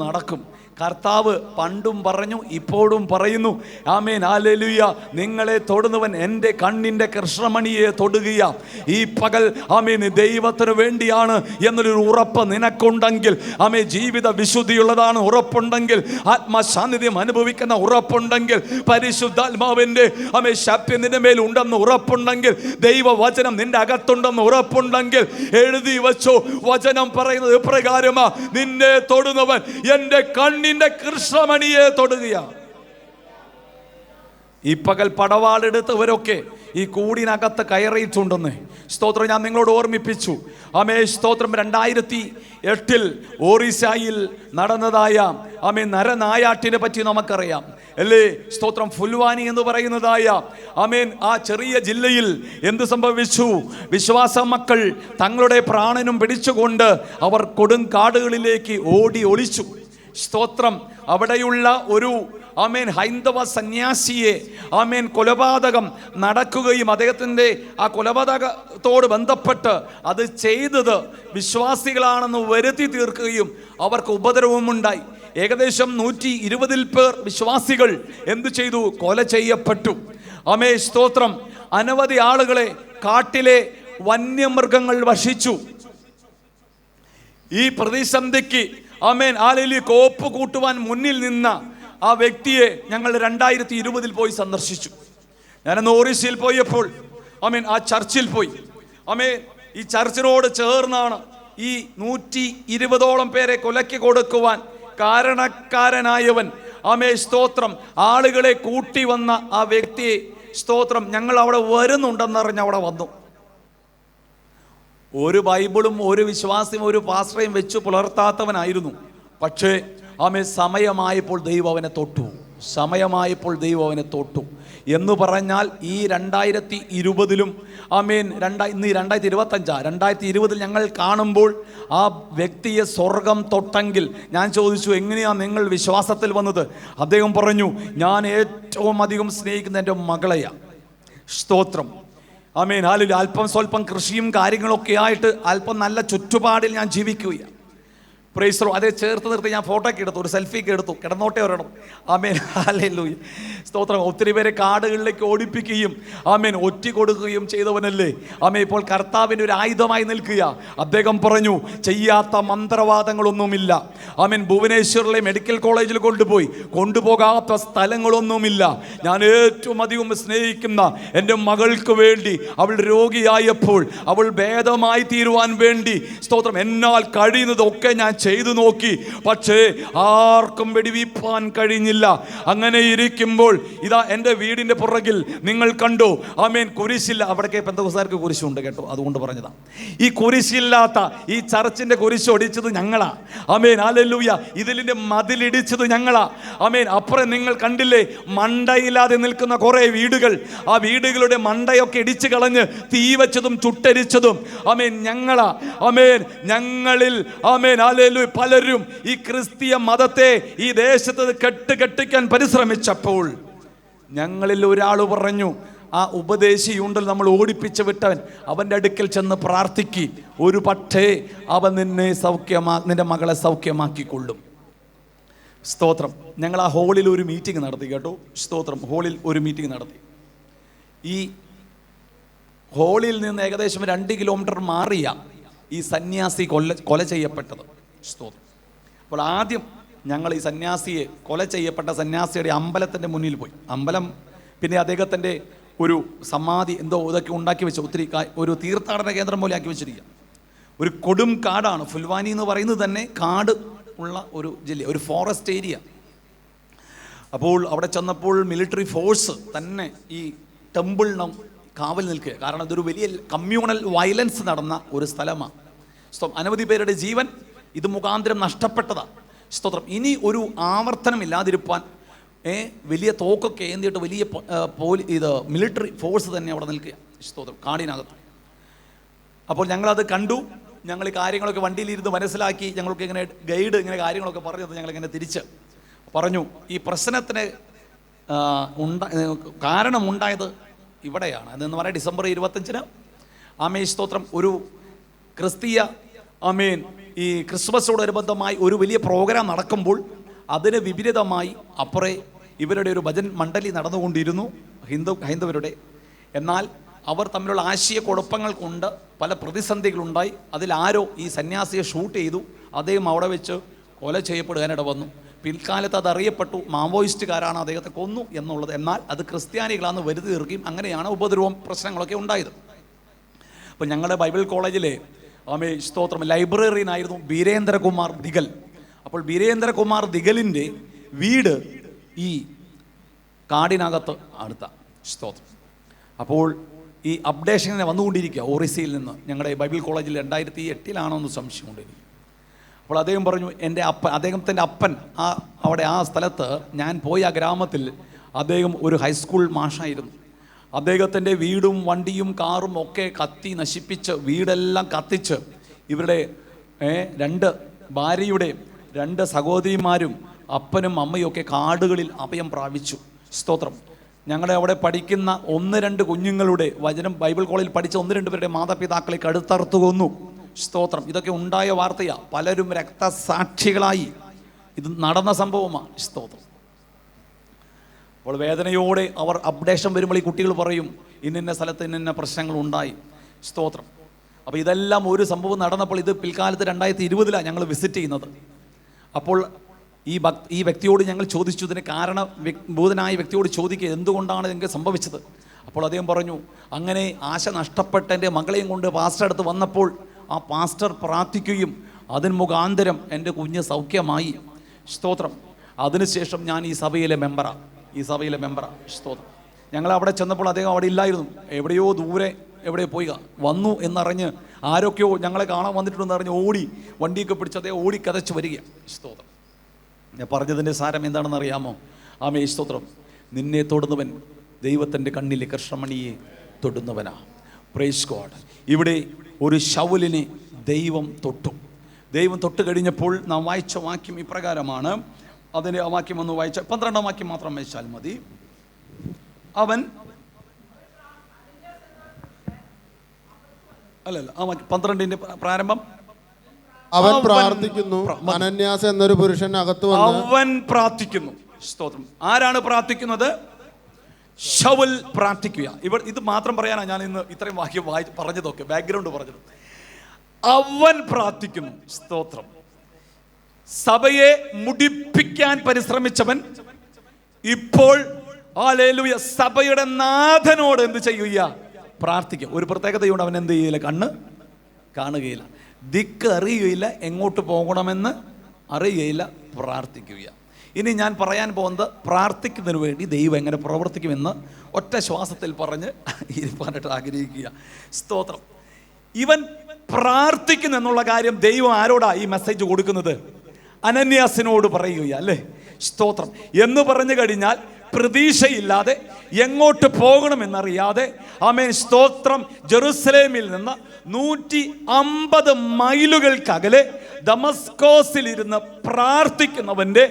നടക്കും. കർത്താവ് പണ്ടും പറഞ്ഞു, ഇപ്പോഴും പറയുന്നു. ആമേൻ, ഹല്ലേലൂയ. നിങ്ങളെ തൊടുന്നവൻ എൻ്റെ കണ്ണിൻ്റെ കൃഷ്ണമണിയെ തൊടുകയാ. ഈ പകൽ ദൈവത്തിന് വേണ്ടിയാണ് എന്നൊരു ഉറപ്പ് നിനക്കുണ്ടെങ്കിൽ, ജീവിത വിശുദ്ധിയുള്ളതാണ് ഉറപ്പുണ്ടെങ്കിൽ, ആത്മസാന്നിധ്യം അനുഭവിക്കുന്ന ഉറപ്പുണ്ടെങ്കിൽ, പരിശുദ്ധാത്മാവിൻ്റെ ശക്തി നിന്റെ മേൽ ഉണ്ടെന്ന് ഉറപ്പുണ്ടെങ്കിൽ, ദൈവവചനം നിന്റെ അകത്തുണ്ടെന്ന് ഉറപ്പുണ്ടെങ്കിൽ എഴുതി വച്ചോ. വചനം പറയുന്നത് ഇപ്രകാരമാ, നിന്നെ തൊടുന്നവൻ എൻ്റെ കണ്ണിന്റെ കൃഷ്ണമണിയെ തൊടുകയാ. ഈ പകൽ പടവാളെടുത്തവരൊക്കെ ഈ കൂടിനകത്ത് കയറിയിട്ടുണ്ടെന്ന് സ്തോത്രം ഞാൻ നിങ്ങളോട് ഓർമ്മിപ്പിച്ചു. ആമേ സ്തോത്രം 2008 ഒറീസയിൽ നടന്നതായ ആമേ നരനായാട്ടിനെ പറ്റി നമുക്കറിയാം അല്ലേ? സ്തോത്രം ഫുൽവാനി എന്ന് പറയുന്നതായ ആമേൻ ആ ചെറിയ ജില്ലയിൽ എന്ത് സംഭവിച്ചു? വിശ്വാസ മക്കൾ തങ്ങളുടെ പ്രാണനും പിടിച്ചുകൊണ്ട് അവർ കൊടുങ്കാടുകളിലേക്ക് ഓടി ഒളിച്ചു. സ്തോത്രം അവിടെയുള്ള ഒരു ആമേൻ ഹൈന്ദവ സന്യാസിയെ ആമേൻ കൊലപാതകം നടക്കുകയും അദ്ദേഹത്തിൻ്റെ ആ കൊലപാതകത്തോട് ബന്ധപ്പെട്ട് അത് ചെയ്തത് വിശ്വാസികളാണെന്ന് വരുത്തി തീർക്കുകയും അവർക്ക് ഉപദ്രവമുണ്ടായി. ഏകദേശം 120 പേർ വിശ്വാസികൾ എന്തു ചെയ്തു? കൊല ചെയ്യപ്പെട്ടു. ആമേ സ്തോത്രം. അനവധി ആളുകളെ കാട്ടിലെ വന്യമൃഗങ്ങൾ ഭക്ഷിച്ചു. ഈ പ്രതിസന്ധിക്ക് ആമേൻ ആലേലി കോപ്പ് കൂട്ടുവാൻ മുന്നിൽ നിന്ന ആ വ്യക്തിയെ ഞങ്ങൾ 2020 പോയി സന്ദർശിച്ചു. ഞാനന്ന് ഒറീസയിൽ പോയപ്പോൾ ആമേൻ ആ ചർച്ചിൽ പോയി. ആമേൻ ഈ ചർച്ചിനോട് ചേർന്നാണ് ഈ 120ഓളം പേരെ കൊലയ്ക്ക് കൊടുക്കുവാൻ കാരണക്കാരനായവൻ ആമേ സ്തോത്രം ആളുകളെ കൂട്ടി വന്ന ആ വ്യക്തിയെ സ്തോത്രം ഞങ്ങൾ അവിടെ വരുന്നുണ്ടെന്നറിഞ്ഞ് അവിടെ വന്നു. ഒരു ബൈബിളും ഒരു വിശ്വാസിയും ഒരു പാസ്റ്ററേയും വെച്ച് പുലർത്താത്തവനായിരുന്നു. പക്ഷേ ആമേ സമയമായപ്പോൾ ദൈവം അവനെ തൊട്ടു. സമയമായപ്പോൾ ദൈവം അവനെ തൊട്ടു എന്ന് പറഞ്ഞാൽ ഈ 2020 ആമേൻ ഇന്ന് 2025 ഞങ്ങൾ കാണുമ്പോൾ ആ വ്യക്തിയെ സ്വർഗം തൊട്ടെങ്കിൽ ഞാൻ ചോദിച്ചു, എങ്ങനെയാണ് നിങ്ങൾ വിശ്വാസത്തിൽ വന്നത്? അദ്ദേഹം പറഞ്ഞു, ഞാൻ ഏറ്റവും അധികം സ്നേഹിക്കുന്ന എൻ്റെ മകളെയാണ്. സ്തോത്രം. ആമേൻ. ഹാലേലൂയ. അല്പം സ്വല്പം കൃഷിയും കാര്യങ്ങളൊക്കെ ആയിട്ട് അല്പം നല്ല ചുറ്റുപാടിൽ ഞാൻ ജീവിക്കുകയാണ്. Praise the. അതേ ചേർത്ത് നിർത്തി ഞാൻ ഫോട്ടോയ്ക്ക് എടുത്തു, ഒരു സെൽഫിക്ക് എടുത്തു. കിടന്നോട്ടെ ഒരെണ്ണം. ആമേൻ. ഹല്ലേലൂയ. സ്തോത്രം. ഒത്തിരി പേരെ കാടുകളിലേക്ക് ഓടിപ്പിക്കുകയും ആമേൻ ഒറ്റ കൊടുക്കുകയും ചെയ്തവനല്ലേ ആമേ. ഇപ്പോൾ കർത്താവിൻ്റെ ഒരു ആയുധമായി നിൽക്കുക. അദ്ദേഹം പറഞ്ഞു, ചെയ്യാത്ത മന്ത്രവാദങ്ങളൊന്നുമില്ല. ആമേൻ. ഭുവനേശ്വറിലെ മെഡിക്കൽ കോളേജിൽ കൊണ്ടുപോകാത്ത സ്ഥലങ്ങളൊന്നുമില്ല. ഞാൻ ഏറ്റവും അധികം സ്നേഹിക്കുന്ന എൻ്റെ മകൾക്ക് വേണ്ടി, അവൾ രോഗിയായപ്പോൾ അവൾ ഭേദമായി തീരുവാൻ വേണ്ടി സ്തോത്രം എന്നാൽ കഴിയുന്നതൊക്കെ ഞാൻ ചെയ്തു നോക്കി. പക്ഷേ ആർക്കും വെടിവീപ്പാൻ കഴിഞ്ഞില്ല. അങ്ങനെ ഇരിക്കുമ്പോൾ ഇതാ എൻ്റെ വീടിൻ്റെ പുറകിൽ നിങ്ങൾ കണ്ടു ആമേൻ കുരിശില്ല. അവിടേക്ക് പെന്തക്കോസ്തുകാർക്ക് കുരിശുണ്ട് കേട്ടോ, അതുകൊണ്ട് പറഞ്ഞതാ. ഈ കുരിശില്ലാത്ത ഈ ചർച്ചിൻ്റെ കുരിശ് ഒടിച്ചത് ഞങ്ങളാ. ആമേൻ. ഹല്ലേലൂയ. ഇതിലിൻ്റെ മതിലിടിച്ചത് ഞങ്ങളാ. ആമേൻ. അപ്പുറം നിങ്ങൾ കണ്ടില്ലേ മണ്ടയില്ലാതെ നിൽക്കുന്ന കുറേ വീടുകൾ. ആ വീടുകളുടെ മണ്ടയൊക്കെ ഇടിച്ചു കളഞ്ഞ് തീ വെച്ചതും ചുട്ടരിച്ചതും ആമേൻ ഞങ്ങളാ. ആമേൻ. ഞങ്ങളിൽ ആമേൻ ഹല്ലേലൂയ പലരും ഈ ക്രിസ്തീയ മതത്തെ ഈ ദേശത്ത് കെട്ടിക്കാൻ പരിശ്രമിച്ചപ്പോൾ ഞങ്ങളിൽ ഒരാൾ പറഞ്ഞു, ആ ഉപദേശിയുണ്ടല്ലോ നമ്മൾ ഓടിപ്പിച്ച് വിട്ടവൻ, അവൻ്റെ അടുക്കൽ ചെന്ന് പ്രാർത്ഥിക്ക്, ഒരു പക്ഷേ അവൻ നിന്റെ മകളെ സൗഖ്യമാക്കിക്കൊള്ളും. സ്തോത്രം. ഞങ്ങൾ ആ ഹോളിൽ ഒരു മീറ്റിംഗ് നടത്തി കേട്ടോ. സ്തോത്രം. ഹോളിൽ ഒരു മീറ്റിംഗ് നടത്തി. ഈ ഹോളിൽ നിന്ന് ഏകദേശം 2 കിലോമീറ്റർ മാറിയ ഈ സന്യാസി കൊല ചെയ്യപ്പെട്ടത്. സ്തോത്രം. അപ്പോൾ ആദ്യം ഞങ്ങൾ ഈ സന്യാസിയെ, കൊല ചെയ്യപ്പെട്ട സന്യാസിയുടെ അമ്പലത്തിൻ്റെ മുന്നിൽ പോയി. അമ്പലം പിന്നെ അദ്ദേഹത്തിൻ്റെ ഒരു സമാധി എന്തോ ഇതൊക്കെ ഉണ്ടാക്കി വെച്ചു. ഒത്തിരി ഒരു തീർത്ഥാടന കേന്ദ്രം പോലെ ആക്കി വെച്ചിരിക്കുക. ഒരു കൊടും കാടാണ്. ഫുൽവാനി എന്ന് പറയുന്നത് തന്നെ കാട് ഉള്ള ഒരു ജില്ല, ഒരു ഫോറസ്റ്റ് ഏരിയ. അപ്പോൾ അവിടെ ചെന്നപ്പോൾ മിലിറ്ററി ഫോഴ്സ് തന്നെ ഈ ടെമ്പിളിന് കാവൽ നിൽക്കുക. കാരണം ഇതൊരു വലിയ കമ്മ്യൂണൽ വയലൻസ് നടന്ന ഒരു സ്ഥലമാണ്. അനവധി പേരുടെ ജീവൻ ഇത് മുഖാന്തരം നഷ്ടപ്പെട്ടതാണ്. സ്തോത്രം. ഇനി ഒരു ആവർത്തനം ഇല്ലാതിരിപ്പാൻ വലിയ തോക്കൊക്കെ ഏന്തിയിട്ട് വലിയ മിലിറ്ററി ഫോഴ്സ് തന്നെ അവിടെ നിൽക്കുക. സ്തോത്രം. കാടിനകത്ത്. അപ്പോൾ ഞങ്ങളത് കണ്ടു. ഞങ്ങൾ ഈ കാര്യങ്ങളൊക്കെ വണ്ടിയിലിരുന്ന് മനസ്സിലാക്കി. ഞങ്ങൾക്ക് ഇങ്ങനെ ഗൈഡ് ഇങ്ങനെ കാര്യങ്ങളൊക്കെ പറഞ്ഞത് ഞങ്ങളിങ്ങനെ തിരിച്ച് പറഞ്ഞു, ഈ പ്രശ്നത്തിന് കാരണമുണ്ടായത് ഇവിടെയാണ്. അതെന്ന് പറയാം ഡിസംബർ 25 ആമേ സ്തോത്രം ഒരു ക്രിസ്തീയ ആമേൻ ഈ ക്രിസ്മസോടനുബന്ധമായി ഒരു വലിയ പ്രോഗ്രാം നടക്കുമ്പോൾ അതിന് വിപരീതമായി അപ്പുറേ ഇവരുടെ ഒരു ഭജൻ മണ്ഡലി നടന്നുകൊണ്ടിരുന്നു, ഹൈന്ദവരുടെ. എന്നാൽ അവർ തമ്മിലുള്ള ആശയക്കുഴപ്പങ്ങൾ കൊണ്ട് പല പ്രതിസന്ധികളുണ്ടായി. അതിലാരോ ഈ സന്യാസിയെ ഷൂട്ട് ചെയ്തു. അദ്ദേഹം അവിടെ വെച്ച് കൊല ചെയ്യപ്പെടുവാനിട വന്നു. പിൽക്കാലത്ത് അതറിയപ്പെട്ടു, മാവോയിസ്റ്റുകാരാണ് അദ്ദേഹത്തെ കൊന്നു എന്നുള്ളത്. എന്നാൽ അത് ക്രിസ്ത്യാനികളാണെന്ന് വരുത്തി തീർക്കുകയും അങ്ങനെയാണ് ഉപദ്രവവും പ്രശ്നങ്ങളൊക്കെ ഉണ്ടായത്. അപ്പോൾ ഞങ്ങളുടെ ബൈബിൾ കോളേജിലെ ആമേ സ്തോത്രം ലൈബ്രറിയനായിരുന്നു ബീരേന്ദ്രകുമാർ ദിഗൽ. അപ്പോൾ ബീരേന്ദ്രകുമാർ ദിഗലിൻ്റെ വീട് ഈ കാടിനകത്ത് അടുത്ത സ്തോത്രം. അപ്പോൾ ഈ അപ്ഡേഷൻ ഇങ്ങനെ വന്നുകൊണ്ടിരിക്കുക ഓറിസിയിൽ നിന്ന്. ഞങ്ങളുടെ ബൈബിൾ കോളേജിൽ 2008 എന്ന് സംശയമുണ്ട് എനിക്ക്. അപ്പോൾ അദ്ദേഹം പറഞ്ഞു, അദ്ദേഹത്തിൻ്റെ അപ്പൻ അവിടെ ആ സ്ഥലത്ത് ഞാൻ പോയ ആ ഗ്രാമത്തിൽ അദ്ദേഹം ഒരു ഹൈസ്കൂൾ മാഷായിരുന്നു. അദ്ദേഹത്തിൻ്റെ വീടും വണ്ടിയും കാറും ഒക്കെ കത്തി നശിപ്പിച്ച്, വീടെല്ലാം കത്തിച്ച്, ഇവരുടെ 2 ഭാര്യയുടെ 2 സഹോദരിമാരും അപ്പനും അമ്മയും ഒക്കെ കാടുകളിൽ അഭയം പ്രാപിച്ചു. സ്തോത്രം. ഞങ്ങളുടെ അവിടെ പഠിക്കുന്ന 1-2 കുഞ്ഞുങ്ങളുടെ ബൈബിൾ കോളേജിൽ പഠിച്ച 1-2 പേരുടെ മാതാപിതാക്കളെ കടുത്തറുത്തു കൊന്നു. സ്തോത്രം. ഇതൊക്കെ ഉണ്ടായ വാർത്തയാണ്. പലരും രക്തസാക്ഷികളായി. ഇത് നടന്ന സംഭവമാണ്. സ്തോത്രം. അപ്പോൾ വേദനയോടെ അവർ അപ്ഡേഷൻ വരുമ്പോൾ ഈ കുട്ടികൾ പറയും, ഇന്ന സ്ഥലത്ത് ഇന്ന പ്രശ്നങ്ങൾ ഉണ്ടായി. സ്തോത്രം. അപ്പോൾ ഇതെല്ലാം ഒരു സംഭവം നടന്നപ്പോൾ, ഇത് പിൽക്കാലത്ത് 2020 ഞങ്ങൾ വിസിറ്റ് ചെയ്യുന്നത്. അപ്പോൾ ഈ വ്യക്തിയോട് ഞങ്ങൾ ചോദിച്ചു, ഇതിന് കാരണഭൂതനായ വ്യക്തിയോട് ചോദിക്കുക, എന്തുകൊണ്ടാണ് നിങ്ങൾക്ക് സംഭവിച്ചത്? അപ്പോൾ അദ്ദേഹം പറഞ്ഞു, അങ്ങനെ ആശ നഷ്ടപ്പെട്ട എൻ്റെ മകളെയും കൊണ്ട് പാസ്റ്റർ അടുത്ത് വന്നപ്പോൾ ആ പാസ്റ്റർ പ്രാർത്ഥിക്കുകയും അതിന് മുഖാന്തരം എൻ്റെ കുഞ്ഞ് സൗഖ്യമായി. സ്തോത്രം. അതിനുശേഷം ഞാൻ ഈ സഭയിലെ മെമ്പറാണ്. സ്തോത്രം. ഞങ്ങൾ അവിടെ ചെന്നപ്പോൾ അദ്ദേഹം അവിടെ ഇല്ലായിരുന്നു. എവിടെയോ ദൂരെ പോയി വന്നു എന്നറിഞ്ഞ് ആരൊക്കെയോ ഞങ്ങളെ കാണാൻ വന്നിട്ടുണ്ടെന്ന് അറിഞ്ഞ് ഓടി വണ്ടിയൊക്കെ പിടിച്ച് അദ്ദേഹം ഓടി കതച്ച് വരികയാണ്. സ്തോത്രം. ഞാൻ പറഞ്ഞതിൻ്റെ സാരം എന്താണെന്ന് അറിയാമോ? ആമേ. സ്തോത്രം. നിന്നെ തൊടുന്നവൻ ദൈവത്തിൻ്റെ കണ്ണിലെ കൃഷ്ണമണിയെ തൊടുന്നവനാ. Praise God. ഇവിടെ ഒരു ശൗലിനെ ദൈവം തൊട്ട് കഴിഞ്ഞപ്പോൾ നാം വായിച്ച വാക്യം ഇപ്രകാരമാണ്. അതിൻ്റെ ആ വാക്യം ഒന്ന് വായിച്ച 12ാം വാക്യം മാത്രം വായിച്ചാൽ മതി. അവൻ ആ വാക്യം 12ന്റെ പ്രാരംഭം. അവൻ പ്രാർത്ഥിക്കുന്നു. അനന്യാസ് എന്നൊരു പുരുഷൻ അകത്ത് വന്നു. അവൻ പ്രാർത്ഥിക്കുന്നു. സ്തോത്രം. ആരാണ് പ്രാർത്ഥിക്കുന്നത്? ശൗൽ പ്രാർത്ഥിക്കുക. ഇത് മാത്രം പറയാനാണ് ഞാൻ ഇന്ന് ഇത്രയും വാക്യം പറഞ്ഞതൊക്കെ, ബാക്ക്ഗ്രൗണ്ട് പറഞ്ഞത്. അവൻ പ്രാർത്ഥിക്കുന്നു. സ്തോത്രം. സഭയെ മുടിപ്പിക്കാൻ പരിശ്രമിച്ചവൻ ഇപ്പോൾ ഹല്ലേലൂയ സഭയുടെ നാഥനോട് എന്ത് ചെയ്യുക? പ്രാർത്ഥിക്കുക. ഒരു പ്രത്യേകതയുണ്ട്. അവൻ എന്ത് ചെയ്യില്ല? കണ്ണ് കാണുകയില്ല, ദിക്ക് അറിയുകയില്ല, എങ്ങോട്ട് പോകണമെന്ന് അറിയുകയില്ല, പ്രാർത്ഥിക്കുക. ഇനി ഞാൻ പറയാൻ പോകുന്നത് പ്രാർത്ഥിക്കുന്നതിന് വേണ്ടി ദൈവം എങ്ങനെ പ്രവർത്തിക്കുമെന്ന് ഒറ്റ ശ്വാസത്തിൽ പറഞ്ഞ് ഇരിപ്പാനായിട്ട് ആഗ്രഹിക്കുക. സ്തോത്രം. ഇവൻ പ്രാർത്ഥിക്കുന്നു എന്നുള്ള കാര്യം ദൈവം ആരോടാ ഈ മെസ്സേജ് കൊടുക്കുന്നത്? അനന്യാസിനോട് പറയുക അല്ലേ? സ്തോത്രം. എന്ന് പറഞ്ഞു കഴിഞ്ഞാൽ പ്രതീക്ഷയില്ലാതെ എങ്ങോട്ട് പോകണമെന്നറിയാതെ, ആമേൻ, സ്തോത്രം, ജെറുസലേമിൽ നിന്ന് 150 മൈലുകൾക്കകലെ ദമസ്കോസിലിരുന്ന് പ്രാർത്ഥിക്കുന്നവന്റെ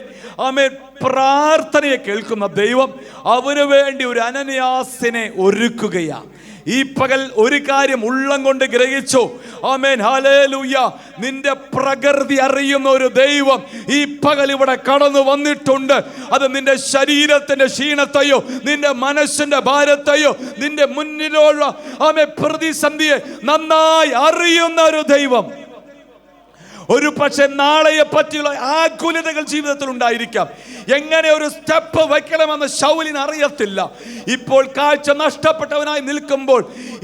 ആമേൻ പ്രാർത്ഥനയെ കേൾക്കുന്ന ദൈവം അവന് വേണ്ടി ഒരു അനന്യാസിനെ ഒരുക്കുകയാണ്. ഈ പകൽ ഒരു കാര്യം ഉള്ളം കൊണ്ട് ഗ്രഹിച്ചു. ആമേൻ, ഹല്ലേലൂയ. നിന്റെ പ്രകൃതി അറിയുന്ന ഒരു ദൈവം ഈ പകൽ ഇവിടെ കടന്നു വന്നിട്ടുണ്ട്. അത് നിന്റെ ശരീരത്തിന്റെ ക്ഷീണത്തെയോ നിന്റെ മനസ്സിന്റെ ഭാരത്തെയോ നിന്റെ മുന്നിലുള്ള ആമേൻ പ്രതിസന്ധിയെ നന്നായി അറിയുന്ന ഒരു ദൈവം. ഒരു പക്ഷെ നാളെയെ പറ്റിയുള്ള ആകുലതകൾ ജീവിതത്തിൽ ഉണ്ടായിരിക്കാം. എങ്ങനെ ഒരു സ്റ്റെപ്പ് വയ്ക്കണമെന്ന് ശൗലിന് അറിയത്തില്ല. ഇപ്പോൾ കാഴ്ച നഷ്ടപ്പെട്ടവനായി നിൽക്കുമ്പോൾ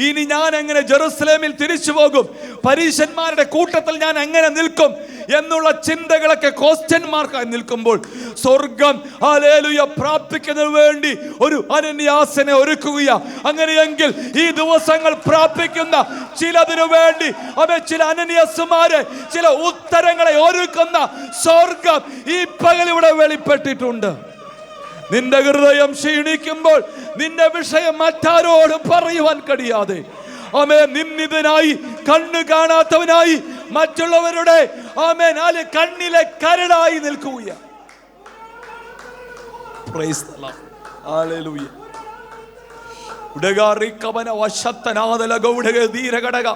ഇനി ഞാൻ എങ്ങനെ ജെറുസലേമിൽ തിരിച്ചു പോകും, പരീശന്മാരുടെ കൂട്ടത്തിൽ ഞാൻ എങ്ങനെ നിൽക്കും എന്നുള്ള ചിന്തകളൊക്കെ ക്വസ്റ്റ്യൻ മാർക്കായി നിൽക്കുമ്പോൾ സ്വർഗം ഹല്ലേലൂയ പ്രാപിക്കുന്നതിന് വേണ്ടി ഒരു അനന്യാസിനെ ഒരുക്കുകയാ. അങ്ങനെയെങ്കിൽ ഈ ദിവസങ്ങൾ പ്രാപിക്കുന്ന ചിലതിനു വേണ്ടി ചില അനന്യാസുമാരെ, ചില ഉത്തരങ്ങളെ ഒരുക്കുന്ന സ്വർഗം ഈ പകൽ ഇവിടെ വെളിപ്പെട്ടിട്ടുണ്ട്. നിന്റെ ഹൃദയം ക്ഷീണിക്കുമ്പോൾ നിന്റെ വിഷയം മറ്റാരോടും പറയുവാൻ കഴിയാതെ, ആമേൻ, നിന്ദിതനായി കണ്ണു കാണാത്തവനായി മറ്റുള്ളവരുടെ ആമേൻ കണ്ണിലെ കരടായി നിൽക്കുക. Price the lord. ഹല്ലേലൂയ. ഉടകാറി കവന വശത്തനാദല ഗൗഡക ധീരഘടക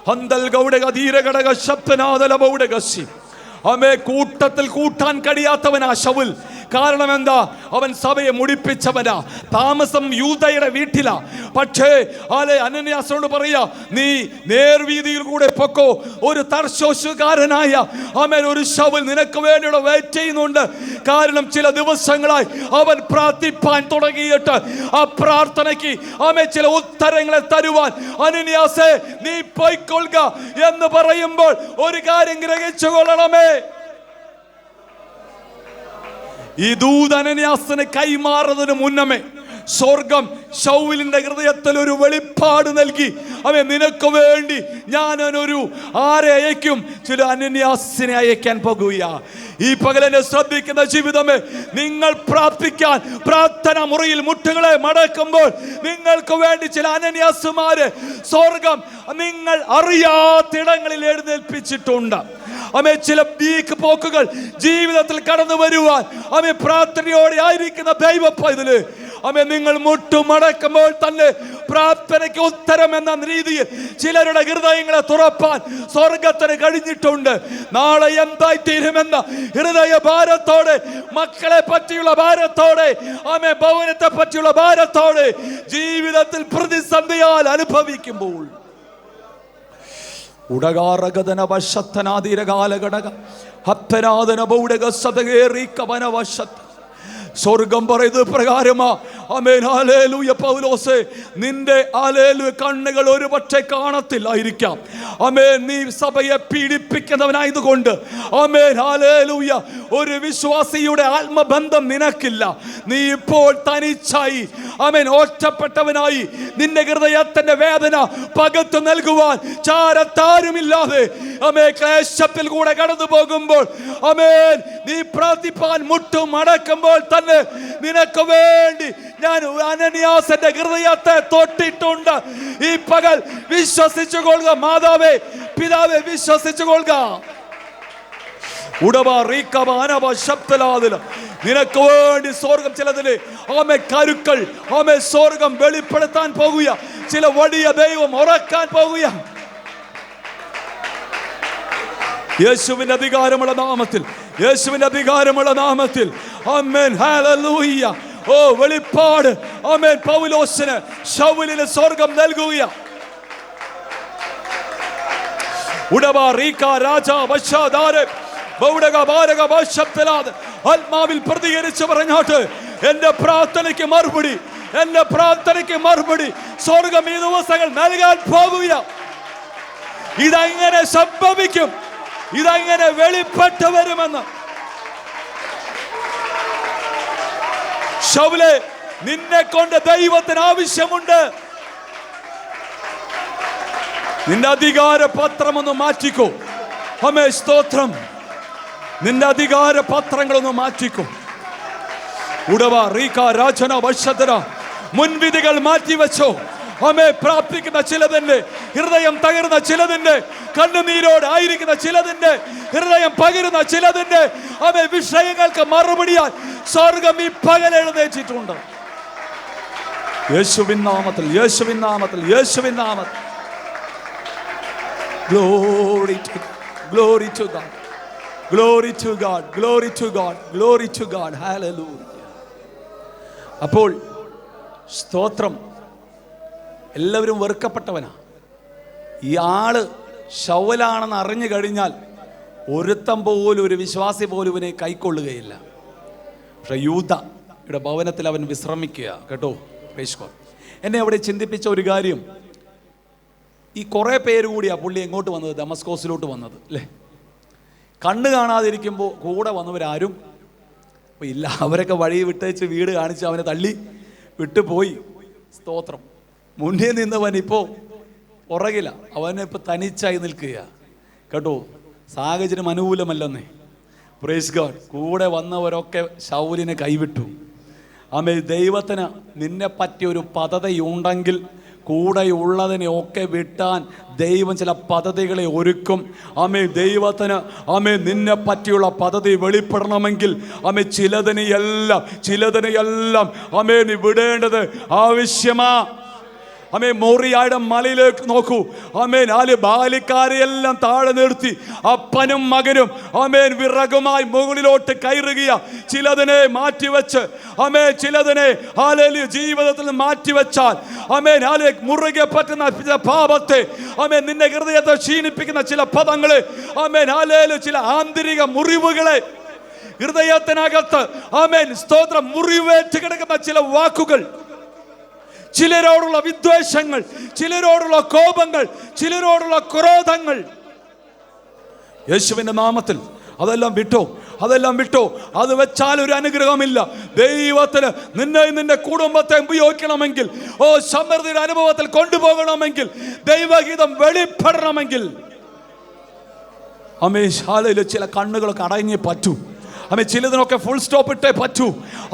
ഹന്തൽ ഗൗഡക ധീരഘടക ശബ്ദനാദല ബൗഡകസി. ആമേ, കൂട്ടത്തിൽ കൂട്ടാൻ കഴിയാത്തവനാ ശൗൽ. കാരണം എന്താ? അവൻ സഭയെ മുടിപ്പിച്ചവനാ. താമസം യൂദയുടെ വീട്ടിലാ. പക്ഷേ അനന്യാസിനോട് പറയാ, നീ നേർവീതിയിൽ കൂടെ പൊക്കോ. ഒരു തർശോശുകാരനായ ആമേൻ ഒരു ശൗൽ നിനക്ക് വേണ്ടിയുള്ള വെയിറ്റ് ചെയ്യുന്നുണ്ട്. കാരണം ചില ദിവസങ്ങളായി അവൻ പ്രാർത്ഥിപ്പാൻ തുടങ്ങിയിട്ട് ആ പ്രാർത്ഥനയ്ക്ക് ആമേൻ ചില ഉത്തരങ്ങളെ തരുവാൻ അനന്യാസേ നീ പോയിക്കൊള്ളുക എന്ന് പറയുമ്പോൾ ഒരു കാര്യം ഗ്രഹിച്ചു കൊള്ളണമേ. ഈ ദൂതൻ അനന്യാസിന് കൈമാറുന്നതിന് മുന്നമേ സ്വർഗം ശൗലിന്റെ ഹൃദയത്തിൽ ഒരു വെളിപ്പാട് നൽകി. അവൻ നിനക്ക് വേണ്ടി ഞാൻ ഒരു ആരെ അയക്കും? ചില അനന്യാസിനെ അയക്കാൻ പോകുക. ഈ പകലെന്നെ ശ്രദ്ധിക്കുന്ന ജീവിതമേ, നിങ്ങൾ പ്രാർത്ഥിക്കാൻ പ്രാർത്ഥന മുറിയിൽ മുട്ടുകളെ മടക്കുമ്പോൾ നിങ്ങൾക്ക് വേണ്ടി ചില അനന്യാസുമാര് സ്വർഗം നിങ്ങൾ അറിയാത്തിടങ്ങളിൽ എഴുന്നേൽപ്പിച്ചിട്ടുണ്ട്. അമേ ചില വീക്ക് പോക്കുകൾ ജീവിതത്തിൽ കടന്നു വരുവാൻ അമേ പ്രാർത്ഥനയോടെ ആയിരിക്കുന്ന ദൈവ പൈതല്, അമേ നിങ്ങൾ മുട്ടുമടക്കുമ്പോൾ തന്നെ പ്രാർത്ഥനയ്ക്ക് ഉത്തരം എന്ന രീതിയിൽ ചിലരുടെ ഹൃദയങ്ങളെ തുറപ്പാൻ സ്വർഗത്തിന് കഴിഞ്ഞിട്ടുണ്ട്. നാളെ എന്തായി തീരുമെന്ന ഹൃദയ ഭാരത്തോടെ, മക്കളെ പറ്റിയുള്ള ഭാരത്തോടെ, ആമേ ഭവനത്തെ പറ്റിയുള്ള ഭാരത്തോടെ ജീവിതത്തിൽ പ്രതിസന്ധിയാൽ അനുഭവിക്കുമ്പോൾ ഉടകാറകതന വശത്തനാതിരകാലഘടക ഹത്തനാദന ബൗഡക സതകേറിക്കവന വശത്ത് സ്വർഗം പറയുന്നത് പ്രകാരമാ. ആമേൻ, ഹല്ലേലൂയ. പൗലോസേ, നിന്റെ ഹല്ലേലൂയ കണ്ണുകൾ ഒരു പക്ഷേ കാണത്തില്ലായിരിക്കാം. ആമേൻ, നീ സഭയെ പീഡിപ്പിക്കുന്നവനായതുകൊണ്ട് ആമേൻ, ഹല്ലേലൂയ, ഒരു വിശ്വാസിയുടെ ആത്മബന്ധം നിനക്കില്ല. നീ ഇപ്പോൾ തനിച്ചായി, ആമേൻ, ഒറ്റപ്പെട്ടവനായി നിന്റെ ഹൃദയത്തിന്റെ വേദന പകർത്തു നൽകുവാൻ ചാരത്താരുമില്ലാതെ ആമേൻ ക്ലേശത്തിൽ കൂടെ കടന്നു പോകുമ്പോൾ ആമേൻ നീ പ്രാർത്ഥിപ്പാൻ മുട്ടും അടക്കുമ്പോൾ തന്നെ നിനക്ക് വേണ്ടി ഞാൻ അനന്യാസിന്റെ ഹൃദയത്തെ തൊട്ടിട്ടുണ്ട്. ഈ പകൽ വിശ്വസിച്ചു കൊള്ളുക. മാതാവേ, പിതാവേ, വിശ്വസിച്ചു കൊള്ളുക. നിനക്ക് വേണ്ടി സ്വർഗം ചിലതില് ആമേ കരുക്കൾ, ആമേ സ്വർഗം വെളിപ്പെടുത്താൻ പോകുക. ചില വലിയ ദൈവം ഉറക്കാൻ പോകുക. യേശുവിന്റെ അധികാരമുള്ള നാമത്തിൽ, യേശുവിന്റെ അധികാരമുള്ള നാമത്തിൽ ആമേൻ, ഹല്ലേലൂയ. ഓ വെളിപ്പാട് ആമേൻ പൗലോസിന് ശൗലിന് സ്വർഗം നൽകുക. ആത്മാവിൽ പ്രതികരിച്ച് പറഞ്ഞാട്ട് എന്റെ പ്രാർത്ഥനയ്ക്ക് മറുപടി, എന്റെ പ്രാർത്ഥനയ്ക്ക് മറുപടി സ്വർഗം ഈ ദിവസങ്ങൾ നൽകാൻ പോകുക. ഇതെങ്ങനെ സംഭവിക്കും? ഇതെങ്ങനെ വെളിപ്പെട്ട് വരുമെന്ന്? ശൗലേ, നിന്നെ കൊണ്ട് ദൈവത്തിന് ആവശ്യമുണ്ട്. നിന്റെ അധികാര പത്രമൊന്ന് മാറ്റിക്കോ. അമേ സ്തോത്രം. നിന്റെ അധികാര പത്രങ്ങളൊന്ന് മാറ്റിക്കോ. ഉടവ റീക രാജന വശതര മുൻവിധികൾ മാറ്റിവെച്ചോ. അമേ പ്രാർത്ഥിക്കുന്ന ചിലതിന്റെ ഹൃദയം തകർന്ന ചിലതിന്റെ കണ്ണുനീരോട് ആയിരിക്കുന്ന ചിലതിന്റെ ഹൃദയം പകരുന്ന ചിലതിന്റെ അമേ വിഷയങ്ങൾക്ക് മറുപടിയാൽ സ്വർഗം ഈ പകൽ എഴുന്നേറ്റിട്ടുണ്ട്. യേശുവിൻ നാമത്തിൽ, യേശുവിൻ നാമത്തിൽ, യേശുവിൻ നാമത്തിൽ. Glory to God, glory to God, glory to God, glory to God, glory to God, hallelujah. അപ്പോൾ സ്തോത്രം. എല്ലാവരും വെറുക്കപ്പെട്ടവനാ. ഈ ആള് ശൗലാണെന്ന് അറിഞ്ഞു കഴിഞ്ഞാൽ ഒരുത്തം പോലും, ഒരു വിശ്വാസി പോലും ഇവനെ കൈക്കൊള്ളുകയില്ല. പക്ഷെ യൂദയുടെ ഭവനത്തിൽ അവൻ വിശ്രമിക്കുക. കേട്ടോ, എന്നെ അവിടെ ചിന്തിപ്പിച്ച ഒരു കാര്യം, ഈ കുറേ പേര് കൂടിയാ പുള്ളി എങ്ങോട്ട് വന്നത്? ദമസ്കോസിലോട്ട് വന്നത് അല്ലേ? കണ്ണ് കാണാതിരിക്കുമ്പോൾ കൂടെ വന്നവരാരും ഇല്ല. അവരൊക്കെ വഴി വിട്ടേച്ച് വീട് കാണിച്ച് അവനെ തള്ളി വിട്ടുപോയി. സ്തോത്രം. മുന്നേ നിന്നവൻ ഇപ്പോൾ പുറകില. അവനിപ്പോൾ തനിച്ചായി നിൽക്കുക. കേട്ടോ, സാഹചര്യം അനുകൂലമല്ലെന്നേ. Praise God. കൂടെ വന്നവരൊക്കെ ശൗലിനെ കൈവിട്ടു. ആമേ, ദൈവത്തിന് നിന്നെ പറ്റിയൊരു പദ്ധതിയുണ്ടെങ്കിൽ കൂടെയുള്ളതിനെ ഒക്കെ വിട്ടാൻ ദൈവം ചില പദ്ധതികളെ ഒരുക്കും. ആമേ, ദൈവത്തിന് ആമേ നിന്നെ പറ്റിയുള്ള പദ്ധതി വെളിപ്പെടണമെങ്കിൽ ആമേ ചിലതിനെയെല്ലാം ആമേ നീ വിടേണ്ടത് ആവശ്യമാ. ആമേ, മോറിയയുടെ മലയിലേക്ക് നോക്കൂ. ആമേൻ, 4 ബാലിക്കാരെയെല്ലാം താഴെ നിർത്തി അപ്പനും മകനും ആമേൻ വിറകുമായി മുകളിലോട്ട് കയറുക. ചിലതിനെ മാറ്റിവെച്ച് ആമേ, ചിലതിനെ ഹല്ലേലൂയ ജീവിതത്തിൽ മാറ്റിവെച്ചാൽ ആമേൻ, ഹല്ലേലൂയ മുറുകെ പറ്റുന്ന പാപത്തെ ആമേൻ, നിന്റെ ഹൃദയത്തെ ക്ഷീണിപ്പിക്കുന്ന ചില പദങ്ങളെ ആമേൻ, ഹല്ലേലൂയ ചില ആന്തരിക മുറിവുകളെ ഹൃദയത്തിനകത്ത് ആമേൻ സ്തോത്രം മുറിവേറ്റ് കിടക്കുന്ന ചില വാക്കുകൾ, ചിലരോടുള്ള വിദ്വേഷങ്ങൾ, ചിലരോടുള്ള കോപങ്ങൾ, ചിലരോടുള്ള ക്രോധങ്ങൾ, യേശുവിന്റെ നാമത്തിൽ അതെല്ലാം വിട്ടോ. അതെല്ലാം വിട്ടോ. അത് വെച്ചാൽ ഒരു അനുഗ്രഹമില്ല. ദൈവത്തിന് നിന്നെയും നിന്റെ കുടുംബത്തെ ഉപയോഗിക്കണമെങ്കിൽ, സമൃദ്ധിയുടെ അനുഭവത്തിൽ കൊണ്ടുപോകണമെങ്കിൽ, ദൈവഗീതം വെളിപ്പെടണമെങ്കിൽ, അമേശാലയിൽ ചില കണ്ണുകളൊക്കെ അടങ്ങി പറ്റൂ. അമേ ചിലതിനൊക്കെ ഫുൾ സ്റ്റോപ്പ് ഇട്ടേ പറ്റൂ.